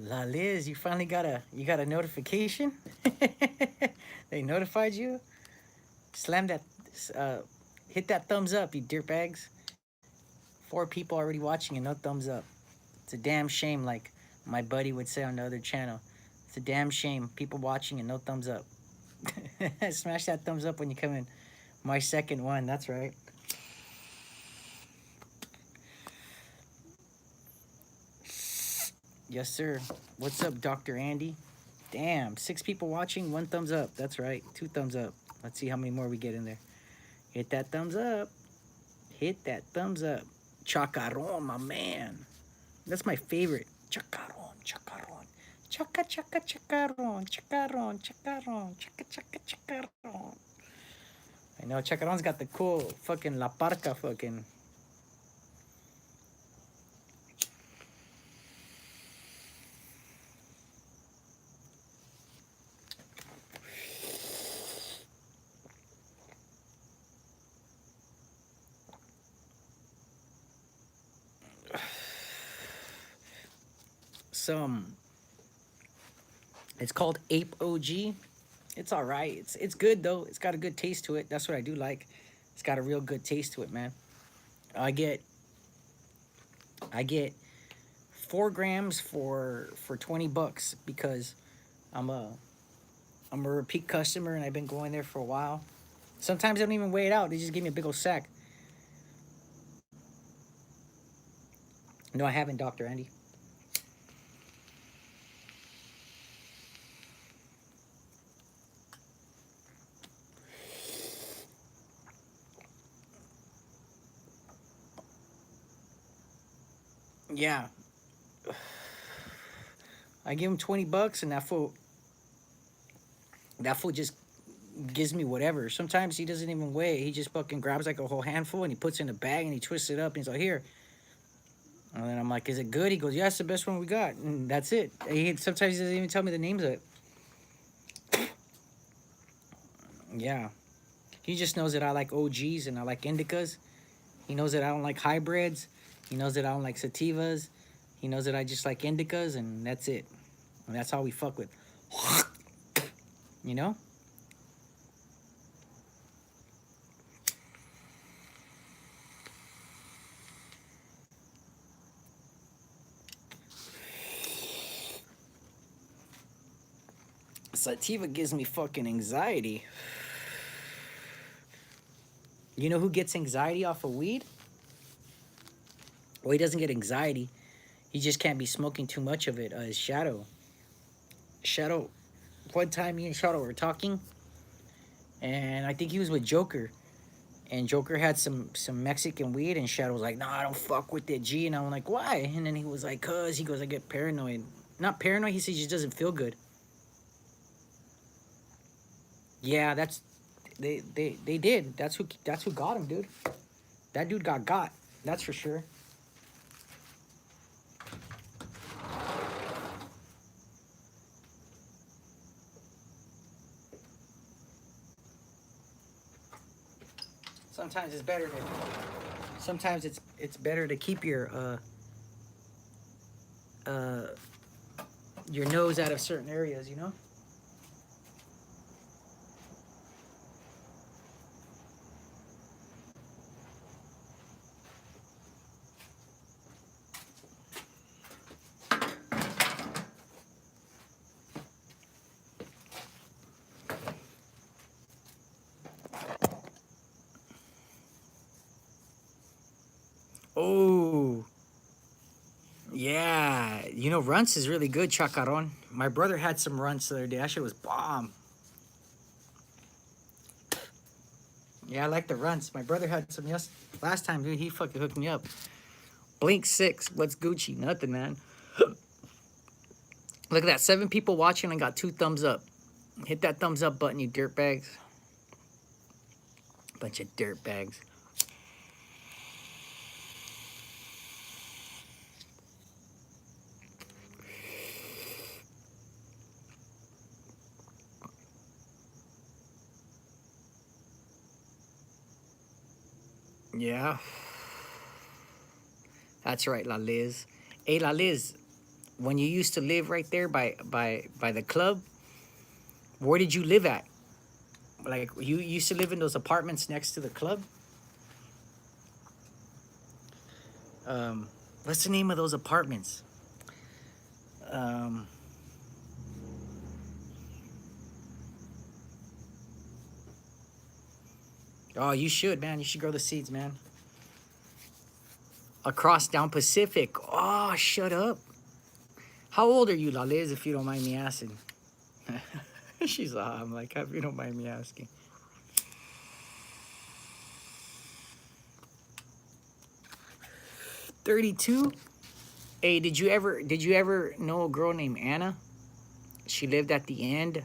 La Liz, you finally got a notification? They notified you? Slam that uh hit that thumbs up, you dirtbags. 4 people already watching and no thumbs up. It's a damn shame, like my buddy would say on the other channel. It's a damn shame. People watching and no thumbs up. Smash that thumbs up when you come in. My second one, that's right. Yes, sir. What's up, Dr. Andy? Damn, 6 people watching, 1 thumbs up. That's right, 2 thumbs up. Let's see how many more we get in there. Hit that thumbs up. Hit that thumbs up. Chacaron, my man. That's my favorite. Chacaron, chacaron. Chaca, chaca, chacaron, chacaron, chacaron, chaca, chaca, chacaron. I know, chacaron's got the cool fucking La Parca fucking. Some. It's called Ape OG. It's all right. It's good though. It's got a good taste to it. That's what I do like. It's got a real good taste to it, man. I get I get 4 grams for $20 because I'm a I'm a repeat customer and I've been going there for a while. Sometimes they don't even weigh it out. They just give me a big old sack. No, I haven't, Dr. Andy. Yeah. I give him $20 and that fool just gives me whatever. Sometimes he doesn't even weigh it. He just fucking grabs like a whole handful and he puts it in a bag and he twists it up and he's like, here. And then I'm like, is it good? He goes, yeah, it's the best one we got. And that's it. Sometimes he doesn't even tell me the names of it. Yeah. He just knows that I like OGs and I like indicas. He knows that I don't like hybrids. He knows that I don't like sativas. He knows that I just like indicas and that's it. And that's how we fuck with. You know? Sativa gives me fucking anxiety. You know who gets anxiety off of weed? Well, he doesn't get anxiety. He just can't be smoking too much of it. Is Shadow. Shadow, one time me and Shadow were talking, and I think he was with Joker. And Joker had some Mexican weed, and Shadow was like, "Nah, I don't fuck with it, G." And I'm like, "Why?" And then he was like, "Cause," he goes, "I get paranoid." Not paranoid. He says he just doesn't feel good. Yeah, they did. That's who got him, dude. That dude got. That's for sure. Sometimes it's better to. Sometimes it's better to keep uh your nose out of certain areas, you know. Oh, yeah. You know, runts is really good, chacaron. My brother had some runts the other day. That shit was bomb. Yeah, I like the runts. My brother had some last time, dude. He fucking hooked me up. Blink 6. What's Gucci? Nothing, man. Look at that. 7 people watching and got 2 thumbs up. Hit that thumbs up button, you dirtbags. Bunch of dirtbags. Yeah. That's right, La Liz. Hey, La Liz. when you used to live right there by the club, where did you live at? Like you used to live in those apartments next to the club? What's the name of those apartments? Um, oh, you should, man. You should grow the seeds, man. Across down Pacific. Oh, shut up. How old are you, La Liz, if you don't mind me asking? She's I'm like, if you don't mind me asking. 32? Hey, did you ever know a girl named Anna? She lived at the end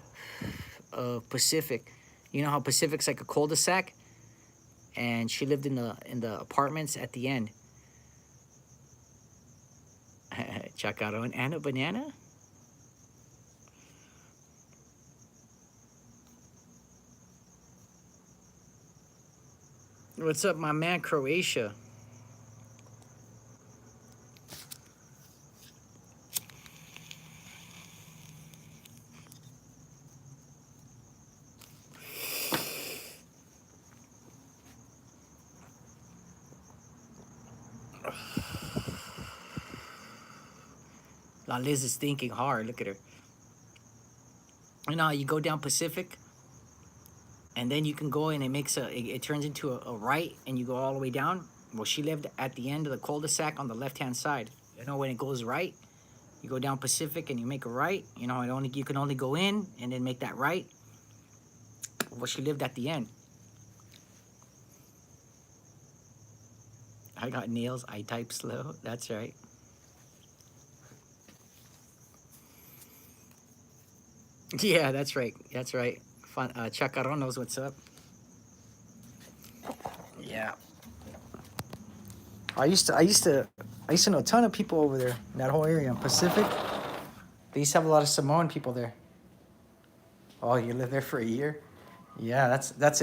of Pacific. You know how Pacific's like a cul-de-sac? And she lived in the apartments at the end. Chacaron, Anna Banana? What's up, my man, Croatia? La Liz is thinking hard. Look at her. You know, you go down Pacific, and then you can go and it turns into a right, and you go all the way down. Well, she lived at the end of the cul-de-sac on the left-hand side. You know, when it goes right, you go down Pacific and you make a right. You know, you can only go in and then make that right. Well, she lived at the end. I got nails. I type slow. That's right. Yeah, that's right. That's right. Chacaron knows what's up. Yeah. I used to know a ton of people over there in that whole area in Pacific. They used to have a lot of Samoan people there. Oh, you lived there for a year? Yeah, that's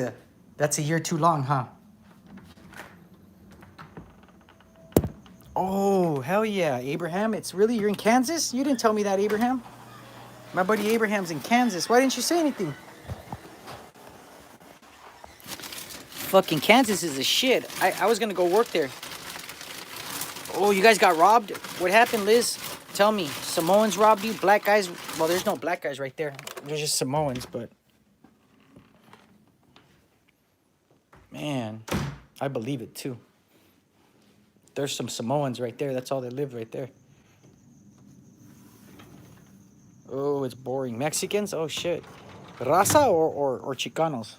a year too long, huh? Oh, hell yeah, Abraham. It's really, you're in Kansas? You didn't tell me that, Abraham. My buddy Abraham's in Kansas. Why didn't you say anything? Fucking Kansas is a shit. I was gonna go work there. Oh, you guys got robbed? What happened, Liz? Tell me. Samoans robbed you? Black guys? Well, there's no black guys right there. There's just Samoans, but... Man, I believe it too. There's some Samoans right there. That's all that lived right there. Oh, it's boring. Mexicans? Oh, shit. Raza or Chicanos?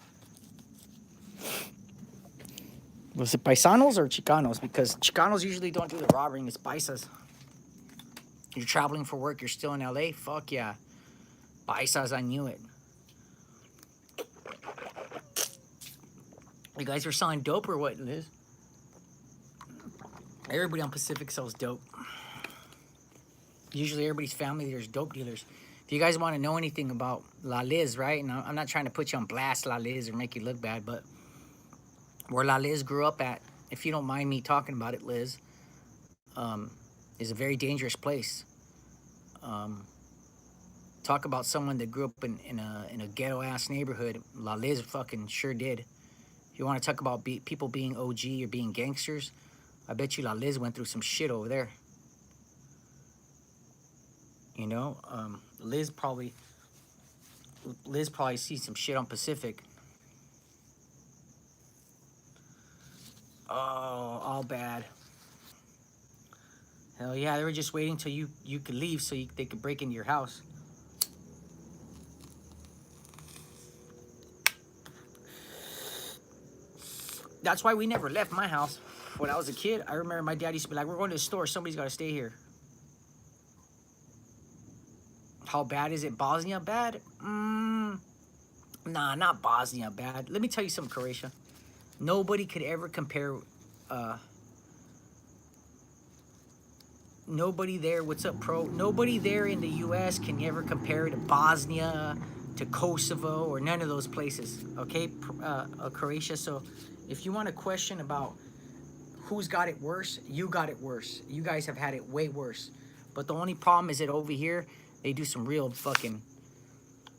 Was it paisanos or Chicanos? Because Chicanos usually don't do the robbing. It's paisas. You're traveling for work. You're still in LA? Fuck yeah. Paisas, I knew it. You guys are selling dope or what, Liz? Everybody on Pacific sells dope. Usually everybody's family, there's dope dealers. If you guys want to know anything about La Liz, right? And I'm not trying to put you on blast, La Liz, or make you look bad, but where La Liz grew up at, if you don't mind me talking about it, Liz, is a very dangerous place. Talk about someone that grew up in a ghetto-ass neighborhood. La Liz fucking sure did. If you want to talk about people being OG or being gangsters, I bet you La Liz went through some shit over there. You know, Liz probably sees some shit on Pacific. Oh, all bad. Hell yeah, they were just waiting till you could leave so they could break into your house. That's why we never left my house. When I was a kid, I remember my dad used to be like, we're going to the store, somebody's got to stay here. How bad is it? Bosnia bad? Nah, not Bosnia bad. Let me tell you something, Croatia. Nobody could ever compare... nobody there, what's up, pro? Nobody there in the U.S. can ever compare to Bosnia, to Kosovo, or none of those places, okay, Croatia? So if you want a question about who's got it worse, you got it worse. You guys have had it way worse. But the only problem is that over here, they do some real fucking...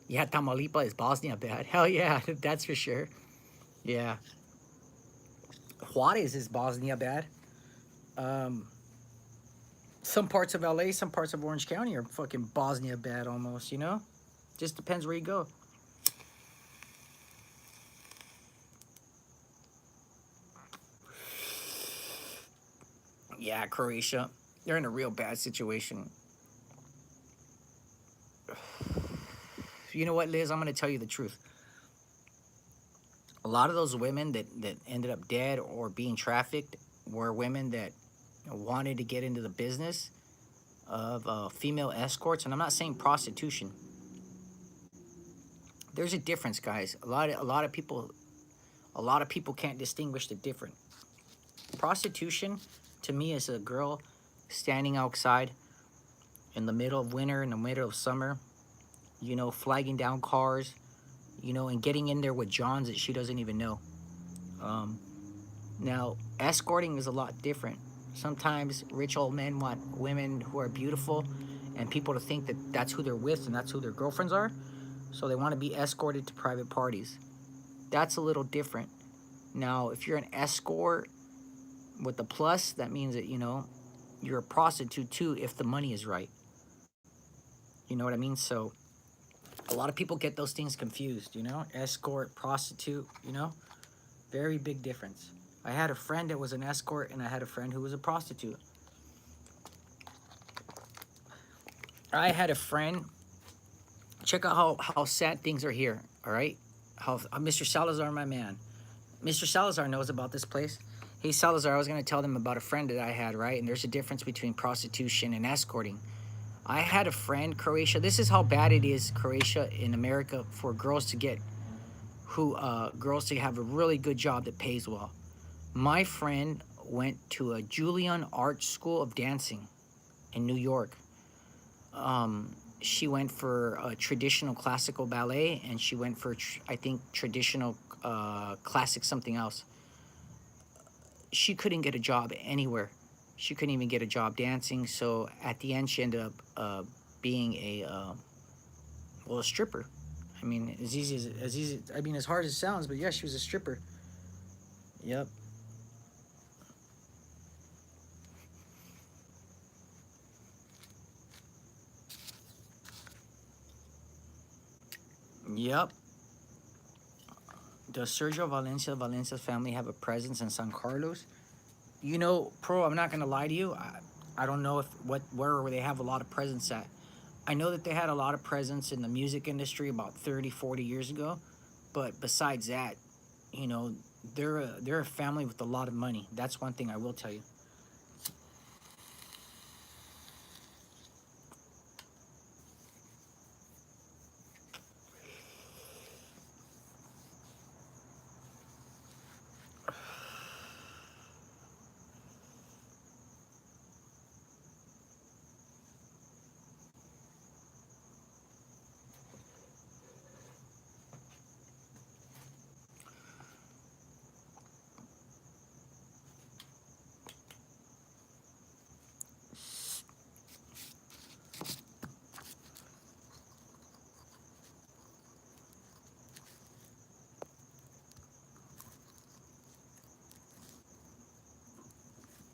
Yeah, Tamaulipas is Bosnia bad. Hell yeah, that's for sure. Yeah. Juarez is Bosnia bad. Some parts of LA, some parts of Orange County are fucking Bosnia bad almost, you know? Just depends where you go. Yeah, Croatia. They're in a real bad situation. You know what, Liz? I'm going to tell you the truth. A lot of those women that ended up dead or being trafficked were women that wanted to get into the business of female escorts. And I'm not saying prostitution. There's a difference, guys. A lot of people can't distinguish the difference. Prostitution, to me, is a girl standing outside in the middle of winter, in the middle of summer, you know, flagging down cars, you know, and getting in there with Johns that she doesn't even know. Now, escorting is a lot different. Sometimes rich old men want women who are beautiful and people to think that that's who they're with and that's who their girlfriends are. So they want to be escorted to private parties. That's a little different. Now, if you're an escort with a plus, that means that, you know, you're a prostitute too if the money is right. You know what I mean? So a lot of people get those things confused, you know? Escort, prostitute, you know? Very big difference. I had a friend that was an escort and I had a friend who was a prostitute. I had a friend, check out how sad things are here, all right? How Mr. Salazar, my man. Mr. Salazar knows about this place. Hey, Salazar, I was going to tell them about a friend that I had, right? And there's a difference between prostitution and escorting. I had a friend, Croatia. This is how bad it is, Croatia, in America, for girls to get, girls to have a really good job that pays well. My friend went to a Juilliard Art School of Dancing in New York. She went for traditional classical ballet, and she went for, I think, traditional classic something else. She couldn't get a job anywhere. She couldn't even get a job dancing. So at the end, she ended up being a stripper. I mean, as hard as it sounds, but yeah, she was a stripper. Yep. Yep. Does Sergio Valencia's family have a presence in San Carlos? You know, Pro, I'm not gonna lie to you. I don't know where they have a lot of presence at. I know that they had a lot of presence in the music industry about 30, 40 years ago. But besides that, you know, they're a family with a lot of money. That's one thing I will tell you.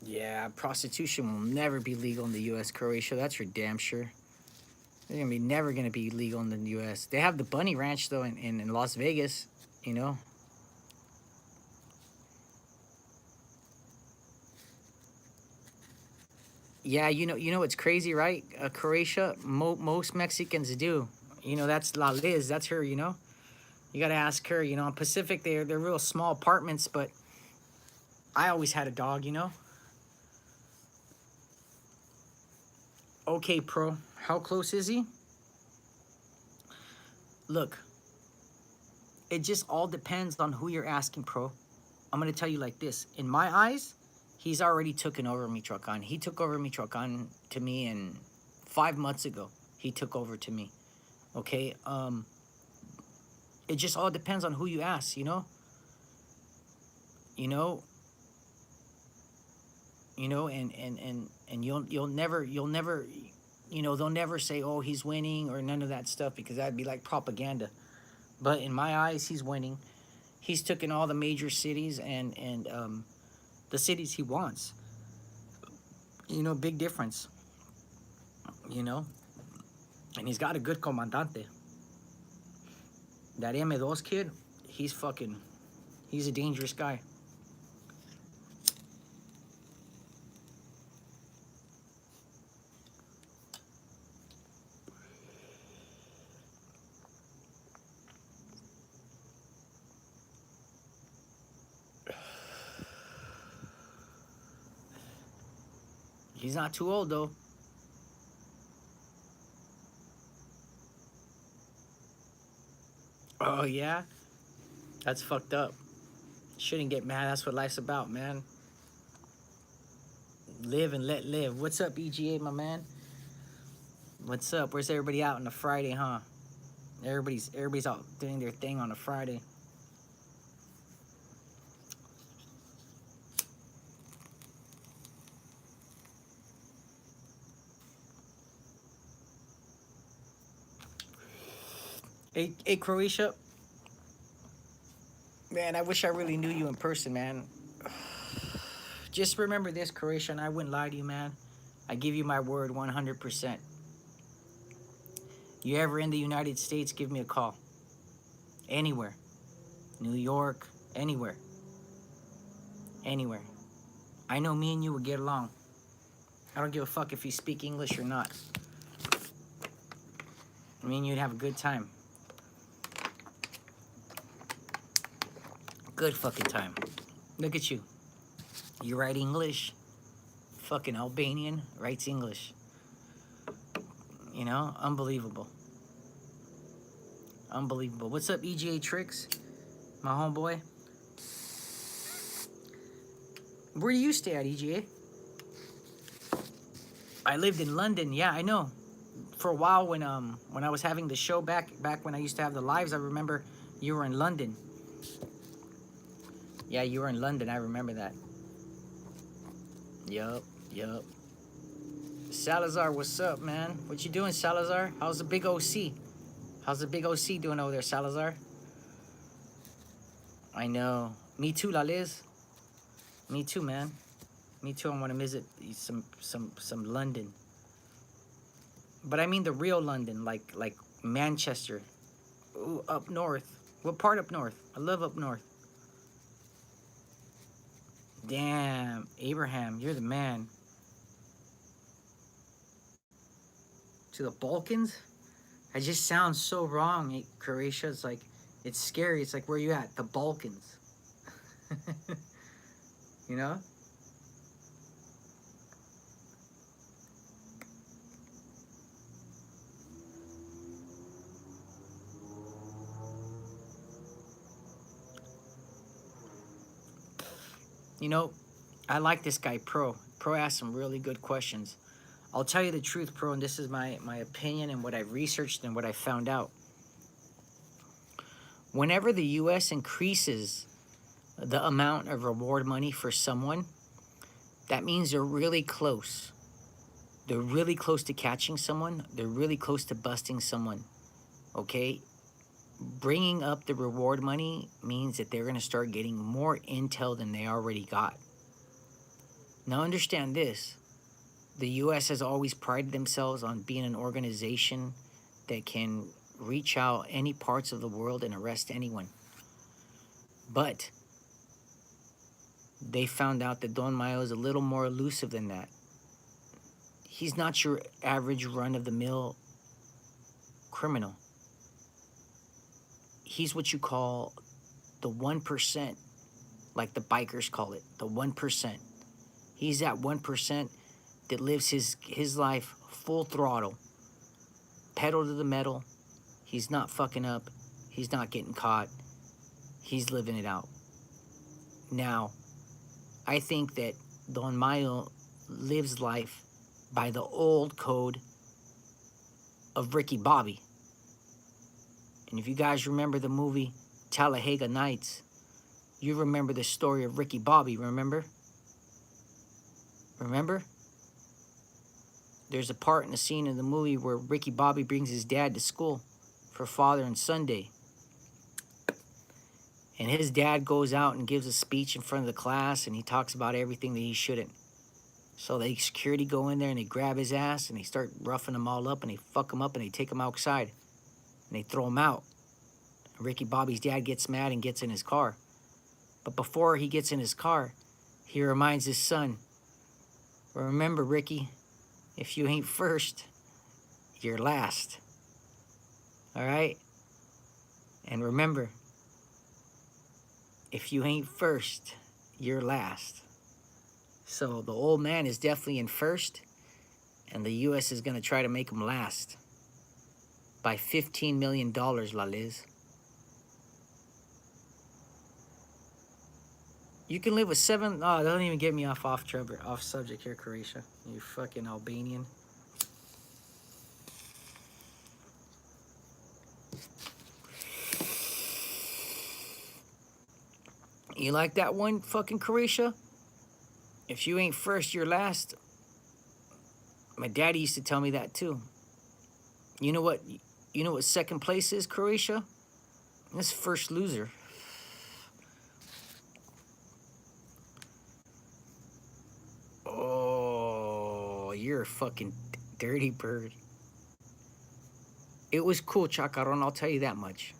Yeah, prostitution will never be legal in the U.S., Croatia. That's for damn sure. They're gonna be never gonna be legal in the U.S. They have the Bunny Ranch though in Las Vegas. You know. Yeah, you know it's crazy, right? Croatia, most Mexicans do. You know, that's La Liz. That's her. You know, you gotta ask her. You know, in Pacific, they're real small apartments, but I always had a dog. You know. Okay, Pro. How close is he? Look, it just all depends on who you're asking, Pro. I'm gonna tell you like this. In my eyes, he's already taken over Michoacan. He took over Michoacan to me in 5 months ago. He took over to me. Okay. It just all depends on who you ask. You know. You know. You know, and you'll never You know, they'll never say, oh, he's winning or none of that stuff, because that'd be like propaganda. But in my eyes, he's winning. He's taken all the major cities and the cities he wants. You know, big difference. You know, and he's got a good comandante. That M2 kid, he's a dangerous guy. He's not too old, though. Oh, yeah? That's fucked up. Shouldn't get mad. That's what life's about, man. Live and let live. What's up, EGA, my man? What's up? Where's everybody out on a Friday, huh? Everybody's out doing their thing on a Friday. Hey, Croatia. Man, I wish I really knew you in person, man. Just remember this, Croatia, and I wouldn't lie to you, man. I give you my word 100%. You ever in the United States, give me a call. Anywhere. New York, anywhere. Anywhere. I know me and you would get along. I don't give a fuck if you speak English or not. Me and you'd have a good time. Good fucking time. Look at you. You write English. Fucking Albanian writes English. You know, unbelievable. Unbelievable. What's up, EGA Tricks? My homeboy. Where do you stay at, EGA? I lived in London. Yeah, I know. For a while when I was having the show back when I used to have the lives, I remember you were in London. Yeah, you were in London. I remember that. Yup. Salazar, what's up, man? What you doing, Salazar? How's the big OC? How's the big OC doing over there, Salazar? I know. Me too, La Liz. Me too, man. Me too. I want to visit some London. But I mean the real London, like Manchester. Ooh, up north. What part up north? I love up north. Damn, Abraham, you're the man. To the Balkans? That just sounds so wrong, Croatia. It's like, it's scary. It's like, where you at? The Balkans. You know? You know, I like this guy, Pro. Pro asked some really good questions. I'll tell you the truth, Pro, and this is my opinion and what I've researched and what I found out. Whenever the U.S. increases the amount of reward money for someone, that means they're really close. They're really close to catching someone. They're really close to busting someone, okay? Bringing up the reward money means that they're going to start getting more intel than they already got. Now understand this. The U.S. has always prided themselves on being an organization that can reach out any parts of the world and arrest anyone. But they found out that Don Mayo is a little more elusive than that. He's not your average run-of-the-mill criminal. He's what you call the 1%, like the bikers call it, the 1%. He's that 1% that lives his life full throttle, pedal to the metal. He's not fucking up. He's not getting caught. He's living it out. Now, I think that Don Mayo lives life by the old code of Ricky Bobby. And if you guys remember the movie Talladega Nights, you remember the story of Ricky Bobby, remember? Remember? there's a part in the scene in the movie where Ricky Bobby brings his dad to school for Father and Sunday. And his dad goes out and gives a speech in front of the class, and he talks about everything that he shouldn't. So the security go in there and they grab his ass and they start roughing him all up and they fuck him up and they take him outside and they throw him out. And Ricky Bobby's dad gets mad and gets in his car. But before he gets in his car, he reminds his son, remember, Ricky, if you ain't first, you're last. All right? And remember, if you ain't first, you're last. So the old man is definitely in first, and the U.S. is going to try to make him last by $15 million, La Liz. You can live with 7... Oh, don't even get me off subject here, Croatia. You fucking Albanian. You like that one, fucking Croatia? If you ain't first, you're last. My daddy used to tell me that too. You know what? You know what second place is, Croatia? That's first loser. Oh, you're a fucking dirty bird. It was cool, Chacaron, I'll tell you that much.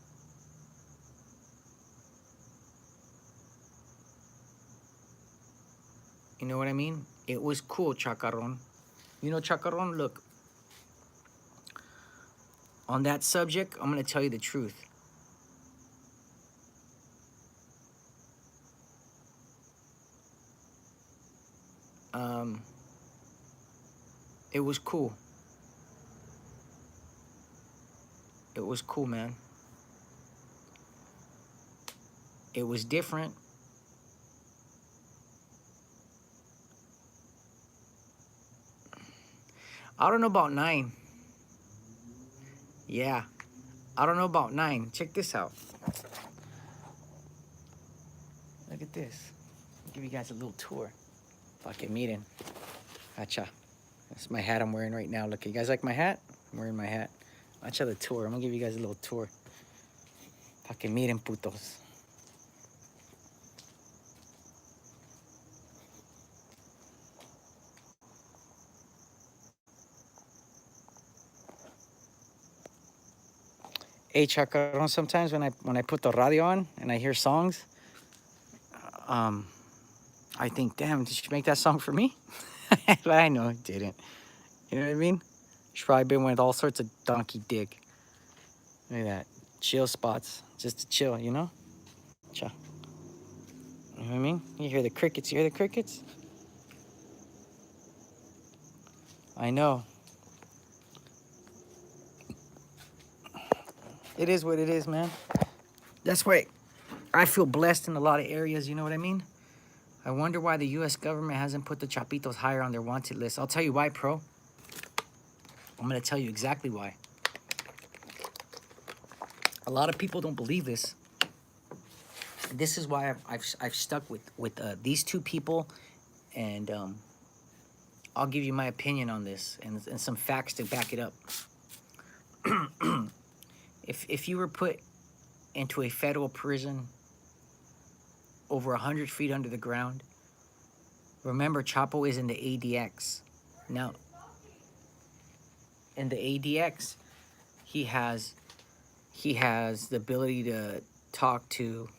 You know what I mean? It was cool, Chacaron. You know, Chacaron, look. On that subject, I'm going to tell you the truth. It was cool. It was cool, man. It was different. I don't know about 9. Yeah. I don't know about 9. Check this out. Look at this. I'll give you guys a little tour. Fucking miren. Hacha. That's my hat I'm wearing right now. Look, you guys like my hat? I'm wearing my hat. Hacha the tour. I'm gonna give you guys a little tour. Fucking miren, putos. Hey, Chacaron, sometimes when I put the radio on and I hear songs, I think, damn, did you make that song for me? But I know it didn't. You know what I mean? She's probably been with all sorts of donkey dick. Look at that. Chill spots. Just to chill, you know? Cha. You know what I mean? You hear the crickets. You hear the crickets? I know. It is what it is, man. That's why I feel blessed in a lot of areas, you know what I mean? I wonder why the U.S. government hasn't put the Chapitos higher on their wanted list. I'll tell you why, pro. I'm going to tell you exactly why. A lot of people don't believe this. This is why I've stuck with these two people, and I'll give you my opinion on this and some facts to back it up. If you were put into a federal prison over 100 feet under the ground, remember Chapo is in the ADX. Now, in the ADX, he has the ability to talk to.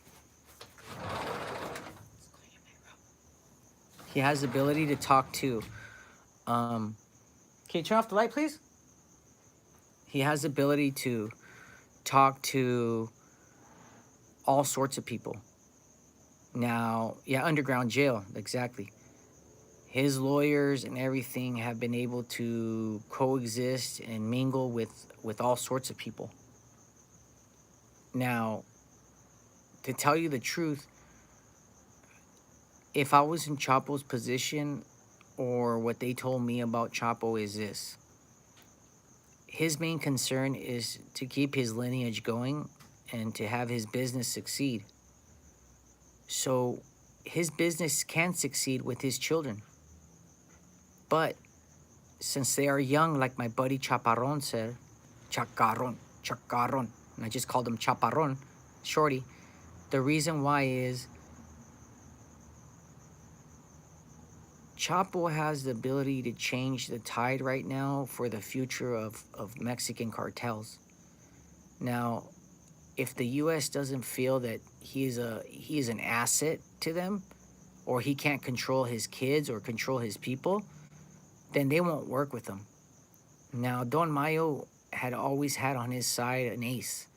He has the ability to talk to. Can you turn off the light, please? He has the ability to talk to all sorts of people. Now, yeah, underground jail, exactly. His lawyers and everything have been able to coexist and mingle with all sorts of people. Now, to tell you the truth, if I was in Chapo's position, or what they told me about Chapo is this. His main concern is to keep his lineage going and to have his business succeed. So his business can succeed with his children. But since they are young, like my buddy Chaparron said, Chacarron, and I just called him Chaparron, shorty. The reason why is Chapo has the ability to change the tide right now for the future of Mexican cartels. Now, if the U.S. doesn't feel that he is an asset to them, or he can't control his kids or control his people, then they won't work with him. Now, Don Mayo had always had on his side an ace,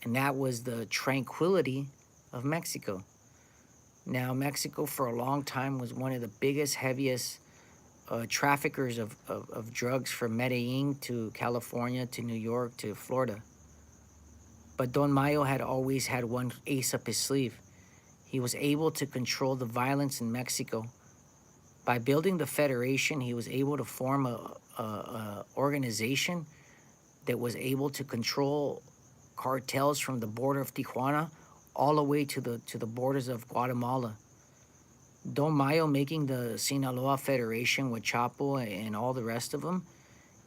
and that was the tranquility of Mexico. Now, Mexico for a long time was one of the biggest, heaviest traffickers of drugs from Medellin to California to New York to Florida. But Don Mayo had always had one ace up his sleeve. He was able to control the violence in Mexico. By building the Federation, he was able to form a organization that was able to control cartels from the border of Tijuana all the way to the borders of Guatemala. Don Mayo making the Sinaloa Federation with Chapo and all the rest of them,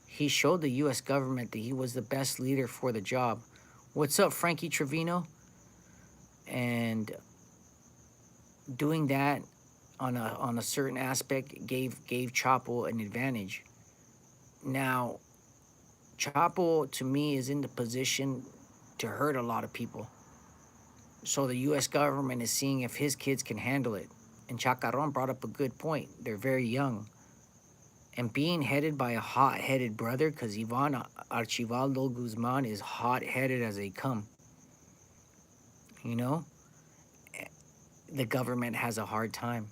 he showed the U.S. government that he was the best leader for the job. What's up, Frankie Trevino? And doing that on a certain aspect gave Chapo an advantage. Now, Chapo to me is in the position to hurt a lot of people. So the U.S. government is seeing if his kids can handle it. And Chacarron brought up a good point. They're very young. And being headed by a hot-headed brother, because Ivan Archibaldo Guzman is hot-headed as they come. You know? The government has a hard time.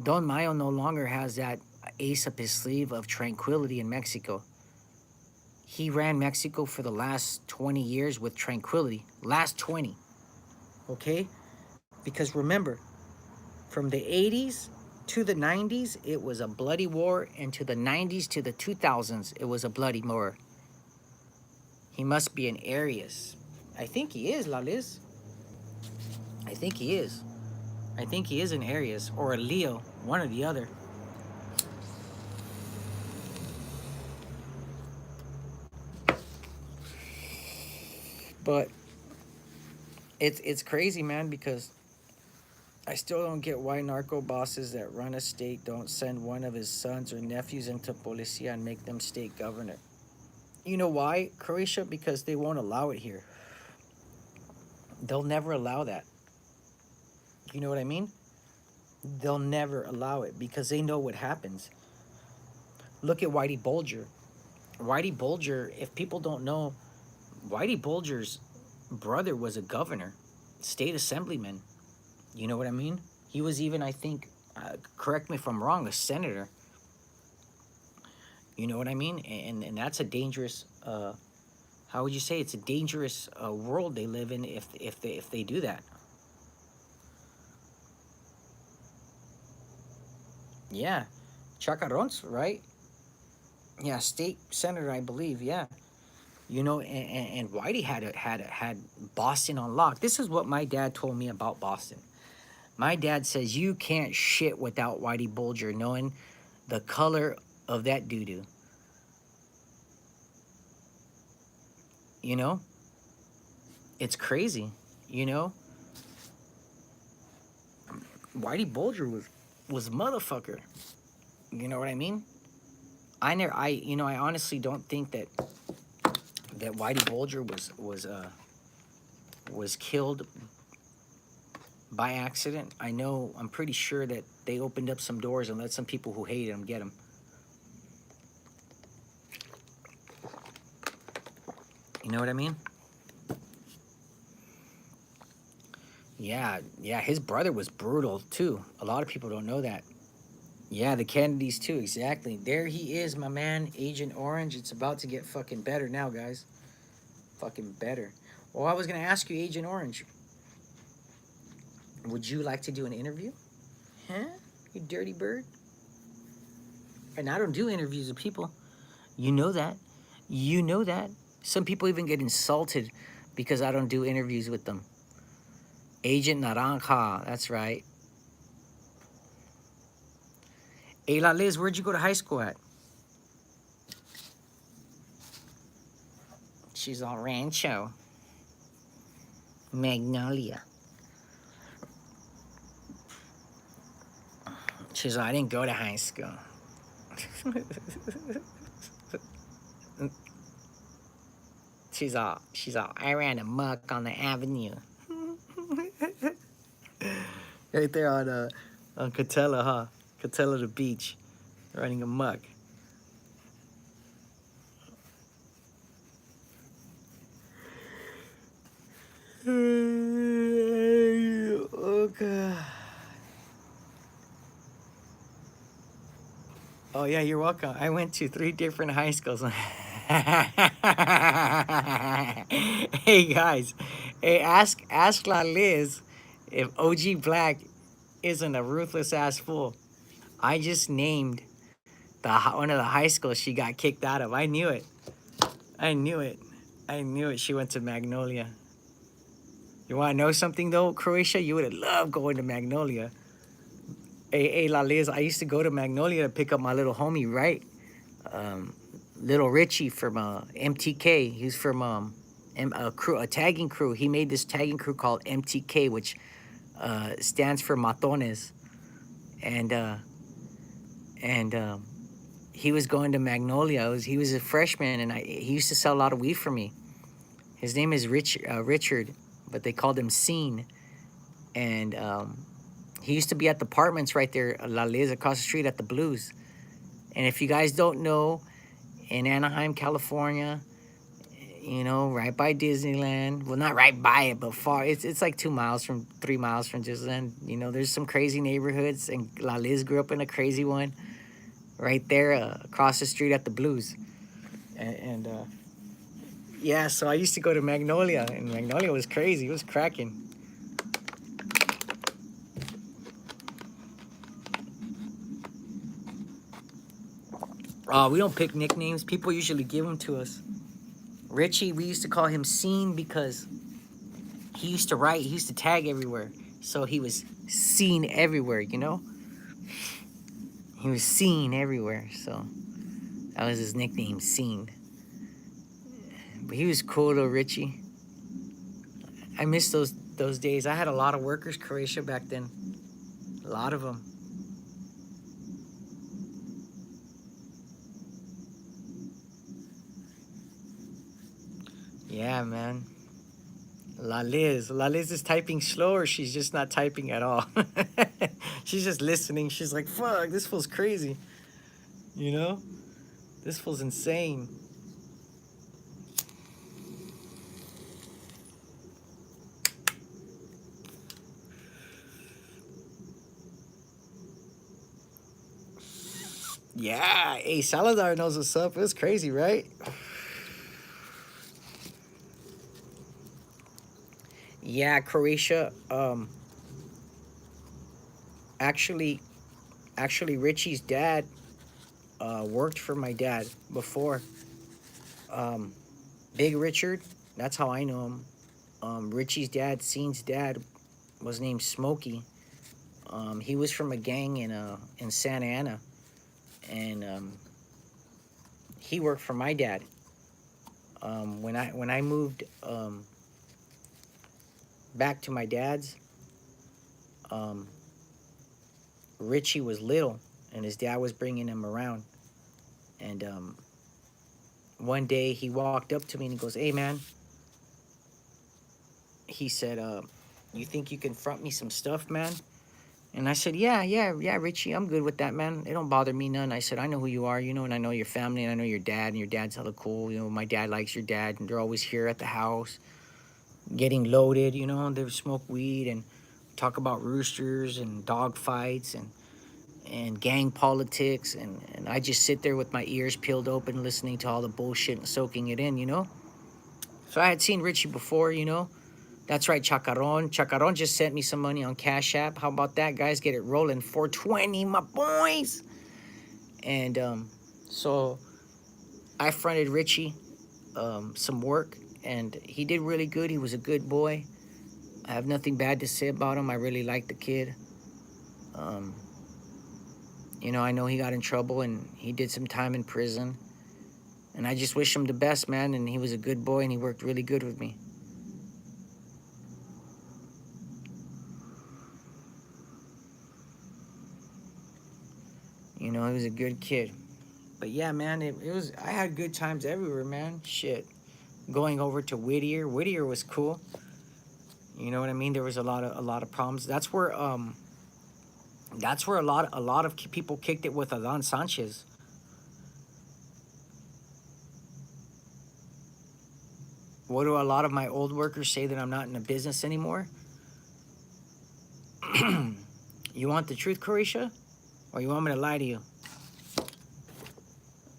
Don Mayo no longer has that ace up his sleeve of tranquility in Mexico. He ran Mexico for the last 20 years with tranquility. Last 20. Okay? Because remember, from the 80s to the 90s, it was a bloody war, and to the 90s to the 2000s, it was a bloody war. He must be an Aries. I think he is, La Liz. I think he is. I think he is an Aries or a Leo, one or the other. But it's crazy, man, because I still don't get why narco bosses that run a state don't send one of his sons or nephews into policia and make them state governor. You know why, Croatia? Because they won't allow it here. They'll never allow that. You know what I mean? They'll never allow it because they know what happens. Look at Whitey Bulger. Whitey Bulger, if people don't know, Whitey Bulger's brother was a governor, state assemblyman. You know what I mean? He was even, I think, correct me if I'm wrong, a senator. You know what I mean? And that's a dangerous, how would you say? It's a dangerous world they live in if they do that. Yeah, Chacarrons, right? Yeah, state senator, I believe. Yeah, you know, and Whitey had Boston on lock. This is what my dad told me about Boston. My dad says you can't shit without Whitey Bulger knowing the color of that doo-doo. You know? It's crazy, you know? Whitey Bulger was motherfucker. You know what I mean? I honestly don't think that Whitey Bulger was killed by accident. I'm pretty sure that they opened up some doors and let some people who hated him get him. You know what I mean? Yeah, his brother was brutal too. A lot of people don't know that. Yeah, the Kennedys too, exactly. There he is, my man, Agent Orange. It's about to get fucking better now, guys. Fucking better. Well, I was gonna ask you, Agent Orange, would you like to do an interview? Huh? You dirty bird? And I don't do interviews with people. You know that. You know that. Some people even get insulted because I don't do interviews with them. Agent Naranja, that's right. Hey, La Liz, where'd you go to high school at? She's all Rancho. Magnolia. She's all, I didn't go to high school. She's all, I ran amok on the avenue. Right there on Catella, huh? Catella the beach, running amok. Oh, God. Oh, yeah, you're welcome. I went to 3 different high schools. Hey, guys. Hey, ask La Liz if OG Black isn't a ruthless ass fool. I just named one of the high schools she got kicked out of. I knew it. I knew it. I knew it. She went to Magnolia. You want to know something, though, Croatia? You would have loved going to Magnolia. Hey, La Liz, I used to go to Magnolia to pick up my little homie, right? Little Richie from MTK. He's from a tagging crew. He made this tagging crew called MTK, which stands for Matones. And he was going to Magnolia. He was a freshman, and he used to sell a lot of weed for me. His name is Richard, but they called him Scene. And he used to be at the apartments right there, La Liz, across the street at the Blues. And if you guys don't know, in Anaheim, California, you know, right by Disneyland. Well, not right by it, but far. It's like 3 miles from Disneyland. You know, there's some crazy neighborhoods, and La Liz grew up in a crazy one. Right there, across the street at the Blues. And yeah, so I used to go to Magnolia, and Magnolia was crazy. It was cracking. We don't pick nicknames. People usually give them to us. Richie, we used to call him Scene because he used to write, he used to tag everywhere. So he was seen everywhere, you know? He was seen everywhere, so that was his nickname, Scene. But he was cool though, Richie. I miss those days. I had a lot of workers, Croatia, back then. A lot of them. Yeah, man. La Liz is typing slower. She's just not typing at all. She's just listening. She's like, fuck, this fool's crazy. You know? This fool's insane. Yeah, hey, Saladar knows what's up. It was crazy, right? Yeah, Croatia. Actually, Richie's dad worked for my dad before. Big Richard, that's how I know him. Richie's dad, Scene's dad, was named Smokey. He was from a gang in Santa Ana, and he worked for my dad. When I moved back to my dad's, Richie was little, and his dad was bringing him around. And one day he walked up to me and he goes, "Hey, man," he said, "You think you can front me some stuff, man?" And I said, yeah, Richie, I'm good with that, man. It don't bother me none. I said, I know who you are, you know, and I know your family, and I know your dad, and your dad's hella cool. You know, my dad likes your dad, and they're always here at the house getting loaded, you know. They smoke weed and talk about roosters and dog fights and gang politics. And I just sit there with my ears peeled open listening to all the bullshit and soaking it in, you know. So I had seen Richie before, you know. That's right, Chacaron. Chacaron just sent me some money on Cash App. How about that, guys? Get it rolling. 420, my boys. And so I fronted Richie some work, and he did really good. He was a good boy. I have nothing bad to say about him. I really liked the kid. You know, I know he got in trouble, and he did some time in prison. And I just wish him the best, man. And he was a good boy, and he worked really good with me. You know, he was a good kid. But yeah, man, it was. I had good times everywhere, man. Shit, going over to Whittier. Whittier was cool. You know what I mean? There was a lot of problems. That's where a lot of people kicked it with Alan Sanchez. What do a lot of my old workers say, that I'm not in the business anymore? You want the truth, Croatia? Or you want me to lie to you?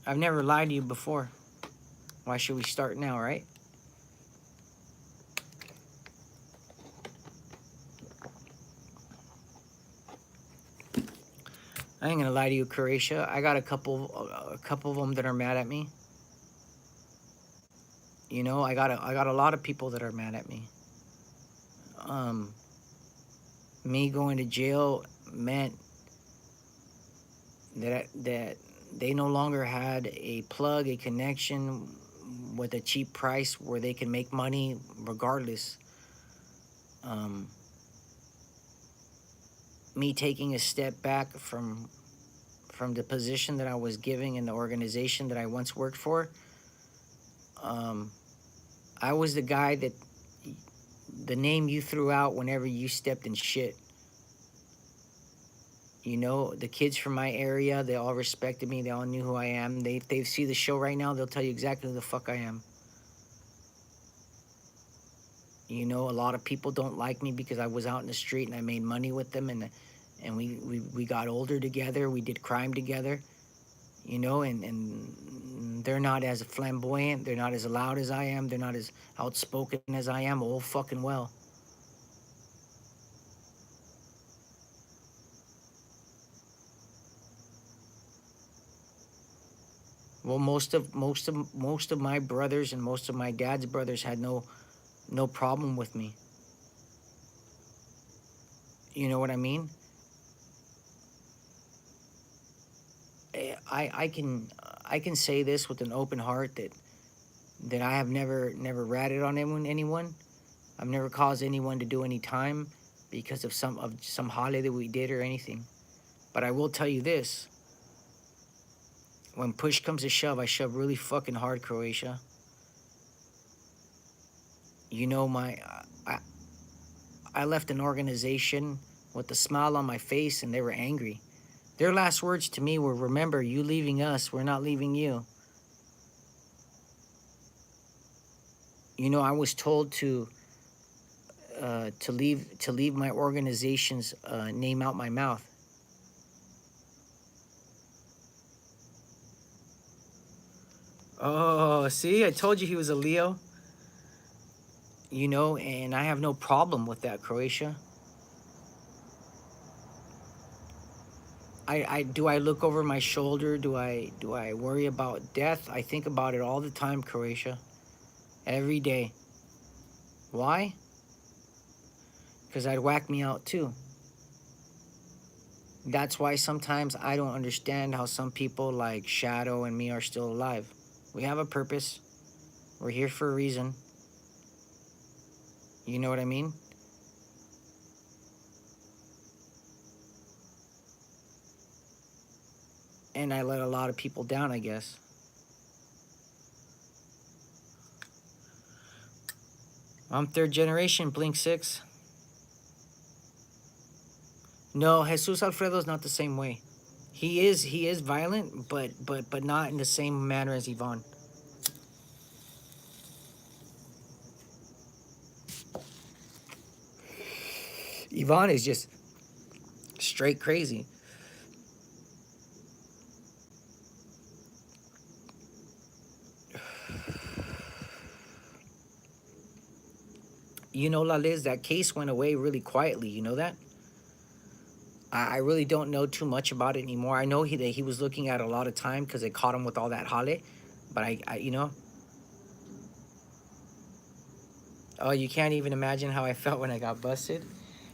I've never lied to you before. Why should we start now, right? I ain't gonna lie to you, Croatia. I got a couple of them that are mad at me. You know, I got a lot of people that are mad at me. Me going to jail meant that they no longer had a plug, a connection with a cheap price where they can make money regardless. Me taking a step back from the position that I was giving in the organization that I once worked for. I was the guy that the name you threw out whenever you stepped in shit. You know, the kids from my area, they all respected me. They all knew who I am. If they see the show right now, they'll tell you exactly who the fuck I am. You know, a lot of people don't like me because I was out in the street and I made money with them, and we got older together. We did crime together. You know, and they're not as flamboyant. They're not as loud as I am. They're not as outspoken as I am. Oh, fucking well. Well, most of my brothers and most of my dad's brothers had no problem with me. You know what I mean? I can say this with an open heart that I have never ratted on anyone. I've never caused anyone to do any time because of some holiday that we did or anything. But I will tell you this. When push comes to shove, I shove really fucking hard, Croatia. You know, I left an organization with a smile on my face, and they were angry. Their last words to me were, "Remember, you leaving us, we're not leaving you." You know, I was told to leave my organization's name out my mouth. Oh, see, I told you he was a Leo. You know, and I have no problem with that, Croatia. I look over my shoulder? Do I worry about death? I think about it all the time, Croatia. Every day. Why? Because I'd whack me out too. That's why sometimes I don't understand how some people like Shadow and me are still alive. We have a purpose. We're here for a reason. You know what I mean? And I let a lot of people down, I guess. I'm third generation, Blink 6. No, Jesus Alfredo's not the same way. He is violent, but not in the same manner as Yvonne. Yvonne is just straight crazy. You know, La Liz, that case went away really quietly. You know that? I really don't know too much about it anymore. I know that he was looking at a lot of time because they caught him with all that jale. But I, you know. Oh, you can't even imagine how I felt when I got busted.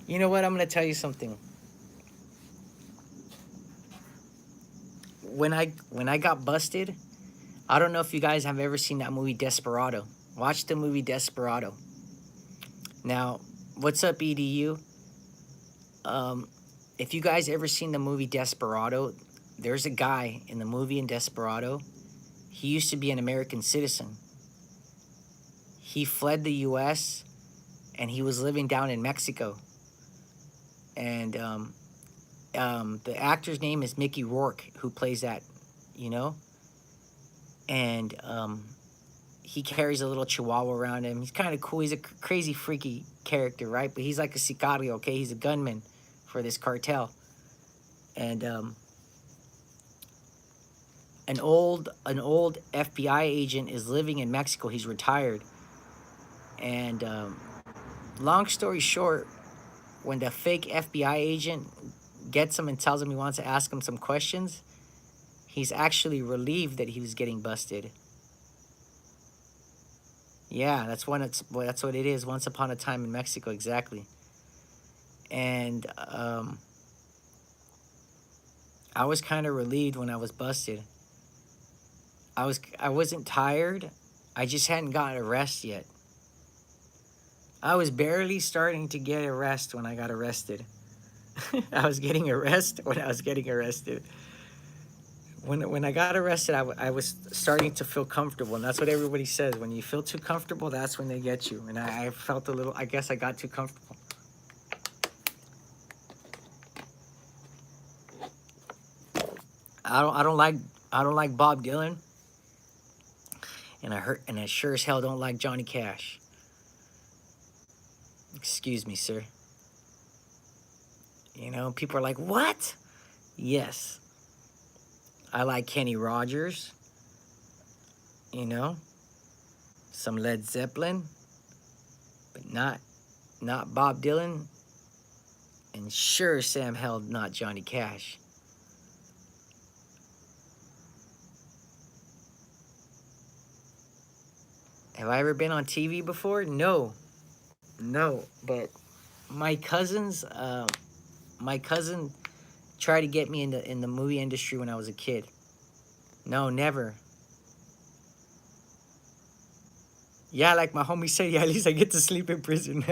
You know what? I'm going to tell you something. When I got busted, I don't know if you guys have ever seen that movie Desperado. Watch the movie Desperado. Now, what's up, EDU? If you guys ever seen the movie Desperado, there's a guy in the movie in Desperado. He used to be an American citizen. He fled the U.S. and he was living down in Mexico. And the actor's name is Mickey Rourke, who plays that, you know? And he carries a little chihuahua around him. He's kind of cool. He's a crazy, freaky character, right? But he's like a sicario, okay? He's a gunman for this cartel. And an old FBI agent is living in Mexico. He's retired. And long story short, when the fake FBI agent gets him and tells him he wants to ask him some questions, he's actually relieved that he was getting busted. Yeah, that's what it is. Once Upon a Time in Mexico, exactly. And I was kind of relieved when I was busted. I wasn't tired. I just hadn't gotten arrested yet. I was barely starting to get arrested when I got arrested. I was getting arrested when I was getting arrested. When I got arrested, I was starting to feel comfortable, and that's what everybody says. When you feel too comfortable, that's when they get you. And I felt a little. I guess I got too comfortable. I don't like Bob Dylan, and I sure as hell don't like Johnny Cash. Excuse me, sir. You know, people are like, what? Yes. I like Kenny Rogers. You know, some Led Zeppelin, but not Bob Dylan, and sure Sam held not Johnny Cash. Have I ever been on TV before? No, but my cousin tried to get me in the movie industry when I was a kid. No, never. Yeah, like my homie said, yeah, at least I get to sleep in prison.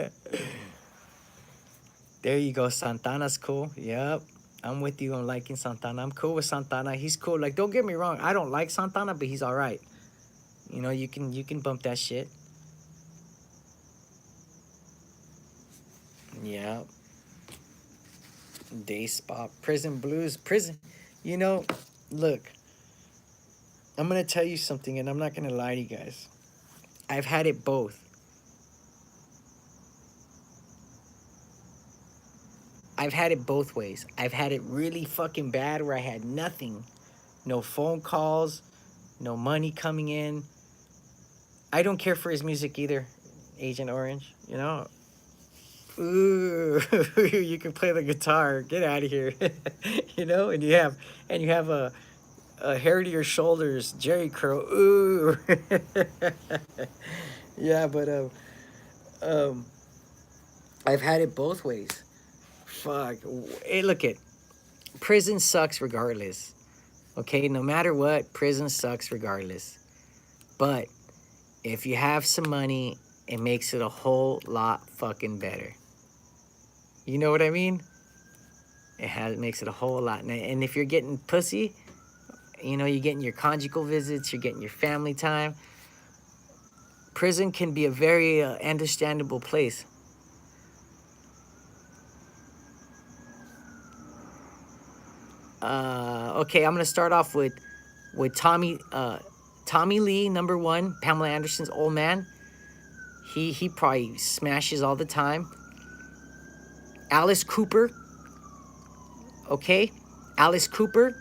There you go, Santana's cool. Yep, I'm with you on liking Santana. I'm cool with Santana. He's cool. Like, don't get me wrong, I don't like Santana, but he's all right. You know, you can bump that shit. Yeah. Day Spa, Prison Blues, prison. You know, look, I'm going to tell you something, and I'm not going to lie to you guys. I've had it both. I've had it both ways. I've had it really fucking bad where I had nothing. No phone calls, no money coming in. I don't care for his music either, Agent Orange, you know. Ooh, you can play the guitar. Get out of here. You know, and you have a hair to your shoulders, Jerry Curl. Ooh. Yeah, but I've had it both ways. Fuck. Hey, look it. Prison sucks regardless. Okay, no matter what, prison sucks regardless. But if you have some money, it makes it a whole lot fucking better. You know what I mean? It makes it a whole lot. And if you're getting pussy, you know, you're getting your conjugal visits, you're getting your family time. Prison can be a very understandable place. Okay, I'm gonna start off with Tommy Lee, number one, Pamela Anderson's old man. He probably smashes all the time. Alice Cooper. Okay, Alice Cooper.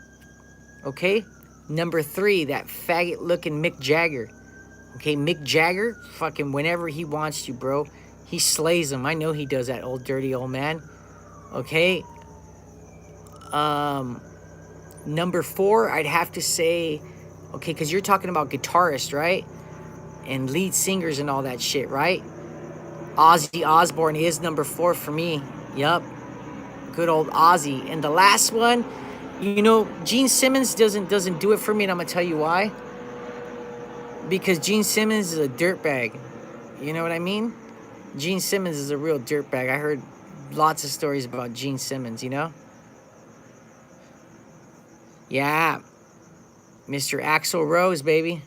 Okay, number three, that faggot looking Mick Jagger. Okay, Mick Jagger, fucking whenever he wants to, bro, he slays him. I know he does, that old dirty old man. Okay. Number four, I'd have to say, okay, because you're talking about guitarists, right? And lead singers and all that shit, right? Ozzy Osbourne is number four for me. Yup. Good old Ozzy. And the last one, you know, Gene Simmons doesn't do it for me, and I'm gonna tell you why. Because Gene Simmons is a dirtbag. You know what I mean? Gene Simmons is a real dirtbag. I heard lots of stories about Gene Simmons, you know? Yeah. Mr. Axl Rose, baby.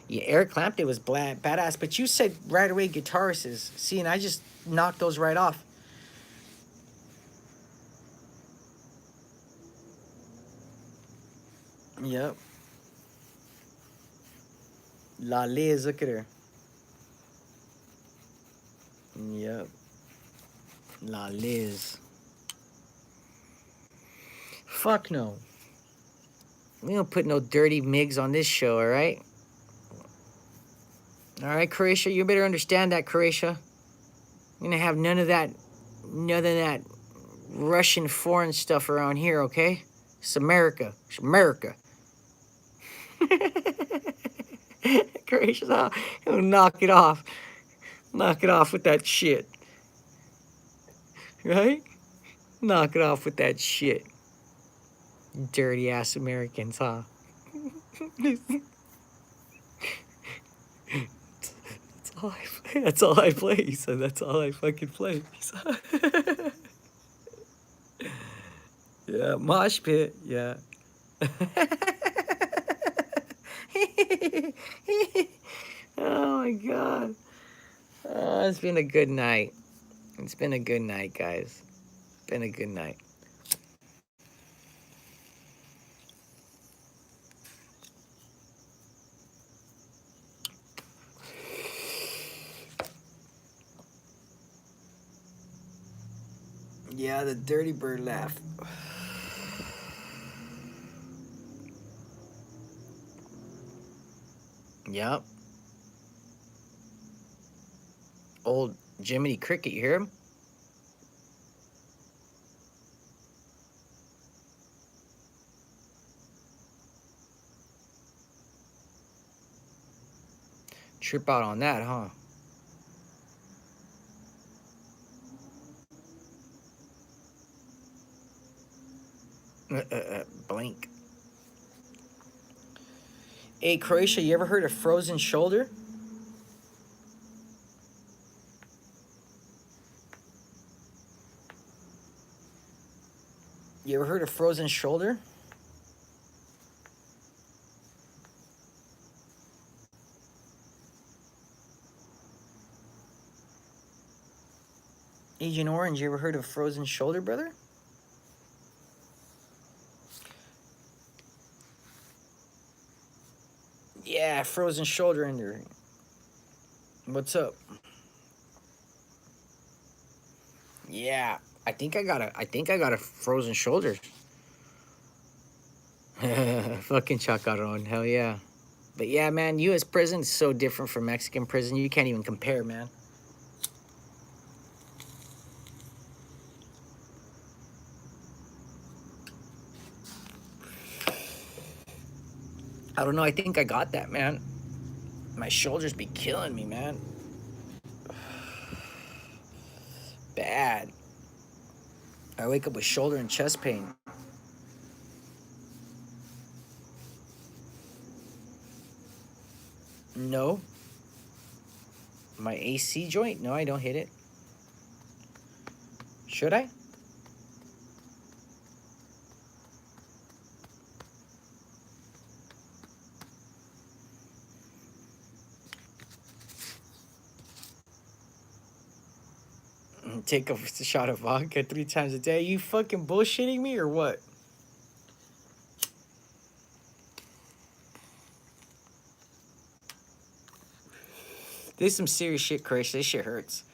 Yeah, Eric Clapton was badass, but you said right away guitarists. See, and I just knocked those right off. Yep. La Liz, look at her. Yep. La Liz. Fuck no. We don't put no dirty migs on this show, all right? All right, Croatia, you better understand that, Croatia. We're gonna have none of that Russian foreign stuff around here, okay? It's America. It's America. Croatia's out. Knock it off. Knock it off with that shit. Right? Knock it off with that shit. Dirty ass Americans, huh? That's all I play. So that's all I fucking play. Yeah, mosh pit. Yeah. Oh my god. Oh, it's been a good night. It's been a good night, guys. Been a good night. Yeah, the dirty bird laugh. Yep. Old Jiminy Cricket, you hear him? Trip out on that, huh? Blink. Hey, Croatia, you ever heard of frozen shoulder? You ever heard of frozen shoulder? Agent Orange, you ever heard of frozen shoulder, brother? Yeah, frozen shoulder injury. What's up? Yeah, I think I got a frozen shoulder. Fucking chacaron, hell yeah. But yeah, man, U.S. prison is so different from Mexican prison. You can't even compare, man. I don't know. I think I got that, man. My shoulders be killing me, man. Bad. I wake up with shoulder and chest pain. No. My AC joint? No, I don't hit it. Should I? Take a shot of vodka 3 times a day? You fucking bullshitting me or what? This is some serious shit, Chris. This shit hurts.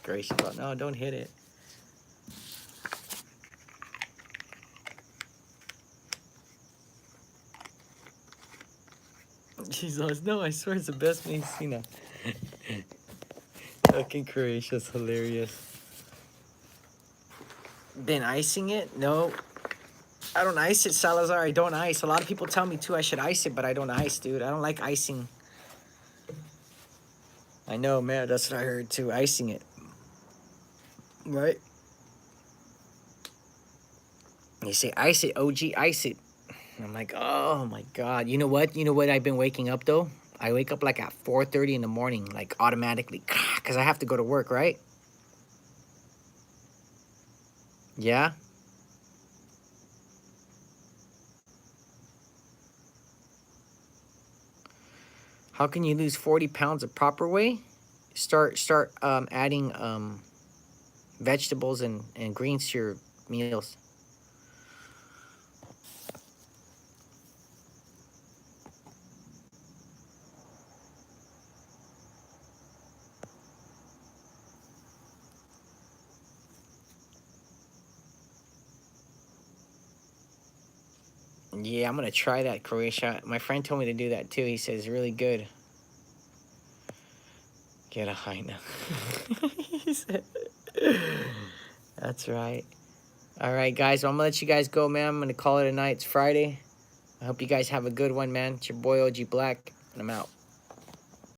Grace, no, don't hit it. Jesus, no, I swear it's the best medicina. Fucking Croatia's hilarious. Been icing it? No. I don't ice it, Salazar. I don't ice. A lot of people tell me too I should ice it, but I don't ice, dude. I don't like icing. I know, man. That's what I heard too. Icing it. Right? They say ice it, OG, ice it. And I'm like, oh my God. You know what? You know what I've been waking up though? I wake up like at 4:30 in the morning, like automatically, because I have to go to work, right? Yeah. How can you lose 40 pounds the proper way? Start adding vegetables and greens to your meals. Yeah, I'm gonna try that, Croatia. My friend told me to do that too. He says really good. Get a high now. He said, that's right. All right, guys. Well, I'm gonna let you guys go, man. I'm gonna call it a night. It's Friday. I hope you guys have a good one, man. It's your boy OG Black, and I'm out.